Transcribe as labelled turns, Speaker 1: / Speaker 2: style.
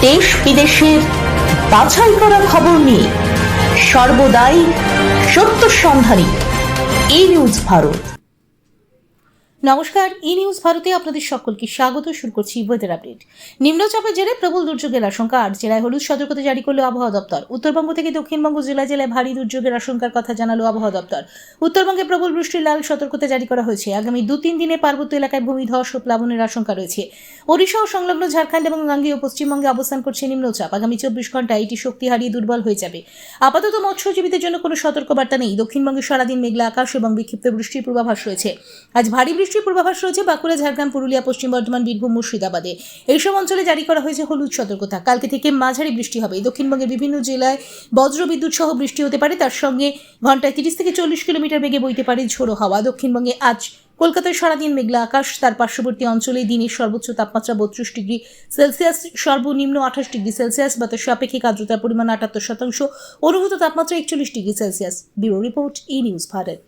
Speaker 1: দেশ বিদেশের বাছাই করা খবর নিয়ে সর্বদাই সত্য সন্ধানী ই নিউজ ভারত।
Speaker 2: নমস্কার, ই নিউজ ভারতে আপনাদের সকলকে স্বাগত। শুরু করছি ওয়েদার আপডেট। নিম্নচাপের জেরে প্রবল দুর্যোগের আশঙ্কা, 8 জেলায় হলুদ সতর্কতা জারি করল আবহাওয়া দপ্তর। উত্তরবঙ্গ থেকে দক্ষিণবঙ্গ জেলায় জেলায় ভারী দুর্যোগের আশঙ্কার কথা জানালো আবহাওয়া দপ্তর। উত্তরবঙ্গে প্রবল বৃষ্টির লাল সতর্কতা জারি করা হয়েছে। আগামী 2-3 দিনে পার্বত্য এলাকায় ভূমিধস ও প্লাবনের আশঙ্কা রয়েছে। ওড়িশা ও সংলগ্ন ঝাড়খণ্ড এবং গাঙ্গেয় পশ্চিমবঙ্গে অবস্থান করছে নিম্নচাপ। আগামী 24 ঘন্টায় এটি শক্তি হারিয়ে দুর্বল হয়ে যাবে। আপাতত মৎস্যজীবীদের জন্য কোনো সতর্কবার্তা নেই। দক্ষিণবঙ্গে সারাদিন মেঘলা আকাশ এবং বিক্ষিপ্ত বৃষ্টির পূর্বাভাস রয়েছে। আজ ভারী বৃষ্টির পূর্বাভাস রয়েছে বাঁকুড়া, ঝাড়গ্রাম, পুরুলিয়া, পশ্চিম বর্ধমান, বীরভূম, মুর্শিদাবাদে। এইসব অঞ্চলে জারি করা হয়েছে হলুদ সতর্কতা। কালকে থেকে মাঝারি বৃষ্টি হবে। দক্ষিণবঙ্গের বিভিন্ন জেলায় বজ্র বিদ্যুৎ সহ বৃষ্টি হতে পারে। তার সঙ্গে ঘন্টায় 30 থেকে 40 কিলোমিটার বেগে বইতে পারে ঝোড়ো হাওয়া। দক্ষিণবঙ্গে আজ কলকাতায় সারাদিন মেঘলা আকাশ। তার পার্শ্ববর্তী অঞ্চলে দিনের সর্বোচ্চ তাপমাত্রা 32 ডিগ্রি সেলসিয়াস, সর্বনিম্ন 28 ডিগ্রি সেলসিয়াস। বাতাসে আপেক্ষিক আর্দ্রতার পরিমাণ 78%, অনুভূত তাপমাত্রা 41 ডিগ্রি সেলসিয়াস। ব্যুরো রিপোর্ট, ই নিউজ ভারত।